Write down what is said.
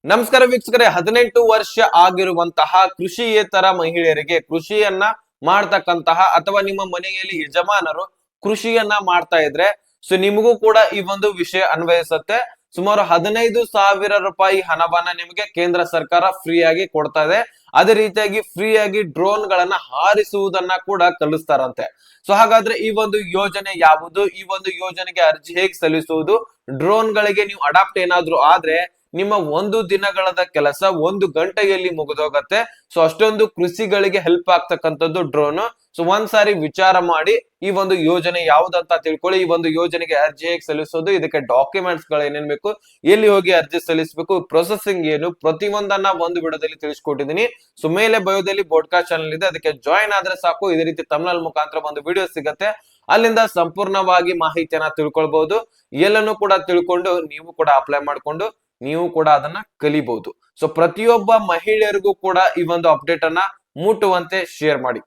ನಮಸ್ಕಾರ ವೀಕ್ಷಕರೇ, 18 ವರ್ಷ ಆಗಿರುವಂತಹ ಕೃಷಿಯೇತರ ಮಹಿಳೆಯರಿಗೆ, ಕೃಷಿಯನ್ನ ಮಾಡ್ತಕ್ಕಂತಹ ಅಥವಾ ನಿಮ್ಮ ಮನೆಯಲ್ಲಿ ಯಜಮಾನರು ಕೃಷಿಯನ್ನ ಮಾಡ್ತಾ ಇದ್ರೆ ಸೊ ನಿಮಗೂ ಕೂಡ ಈ ಒಂದು ವಿಷಯ ಅನ್ವಯಿಸುತ್ತೆ. ಸುಮಾರು 15,000 ರೂಪಾಯಿ ಹಣವನ್ನ ನಿಮಗೆ ಕೇಂದ್ರ ಸರ್ಕಾರ ಫ್ರೀ ಆಗಿ ಕೊಡ್ತಾ ಇದೆ. ಅದೇ ರೀತಿಯಾಗಿ ಫ್ರೀ ಆಗಿ ಡ್ರೋನ್ ಗಳನ್ನ ಹಾರಿಸುವುದನ್ನ ಕೂಡ ಕಲಿಸ್ತಾರಂತೆ. ಸೊ ಹಾಗಾದ್ರೆ ಈ ಒಂದು ಯೋಜನೆ ಯಾವುದು, ಈ ಒಂದು ಯೋಜನೆಗೆ ಅರ್ಜಿ ಹೇಗೆ ಸಲ್ಲಿಸುವುದು, ಡ್ರೋನ್ ಗಳಿಗೆ ನೀವು ಅಡಾಪ್ಟ್ ಏನಾದ್ರು ಆದ್ರೆ ನಿಮ್ಮ ಒಂದು ದಿನಗಳದ ಕೆಲಸ 1 ಗಂಟೆಯಲ್ಲಿ ಮುಗಿದೋಗತ್ತೆ. ಸೊ ಅಷ್ಟೊಂದು ಕೃಷಿಗಳಿಗೆ ಹೆಲ್ಪ್ ಆಗ್ತಕ್ಕಂಥದ್ದು ಡ್ರೋನ್. ಸೊ ಒಂದ್ಸಾರಿ ವಿಚಾರ ಮಾಡಿ ಈ ಒಂದು ಯೋಜನೆ ಯಾವ್ದಂತ ತಿಳ್ಕೊಳ್ಳಿ. ಈ ಒಂದು ಯೋಜನೆಗೆ ಅರ್ಜಿ ಹೇಗೆ ಸಲ್ಲಿಸೋದು, ಇದಕ್ಕೆ ಡಾಕ್ಯುಮೆಂಟ್ಸ್ ಗಳು ಏನೇನ್ ಬೇಕು, ಎಲ್ಲಿ ಹೋಗಿ ಅರ್ಜಿ ಸಲ್ಲಿಸಬೇಕು, ಪ್ರೊಸೆಸಿಂಗ್ ಏನು, ಪ್ರತಿಯೊಂದನ್ನ ಒಂದು ವಿಡಿಯೋದಲ್ಲಿ ತಿಳಿಸ್ಕೊಟ್ಟಿದ್ದೀನಿ. ಸೊ ಮೇಲೆ ಬಯೋದಲ್ಲಿ ಬೋಡ್ಕಾಸ್ಟ್ ಚಾನಲ್ ಇದೆ, ಅದಕ್ಕೆ ಜಾಯಿನ್ ಆದ್ರೆ ಸಾಕು. ಇದೇ ರೀತಿ ತಮಿಳ್ ಮುಖಾಂತರ ಒಂದು ವಿಡಿಯೋ ಸಿಗತ್ತೆ, ಅಲ್ಲಿಂದ ಸಂಪೂರ್ಣವಾಗಿ ಮಾಹಿತಿಯನ್ನ ತಿಳ್ಕೊಳ್ಬಹುದು. ಎಲ್ಲನೂ ಕೂಡ ತಿಳ್ಕೊಂಡು ನೀವು ಕೂಡ ಅಪ್ಲೈ ಮಾಡ್ಕೊಂಡು ನೀವು ಕೂಡ ಅದನ್ನ ಕಲಿಬಹುದು. ಸೊ ಪ್ರತಿಯೊಬ್ಬ ಮಹಿಳೆಯರಿಗೂ ಕೂಡ ಈ ಒಂದು ಅಪ್ಡೇಟ್ ಅನ್ನ ಮುಟ್ಟುವಂತೆ ಶೇರ್ ಮಾಡಿ.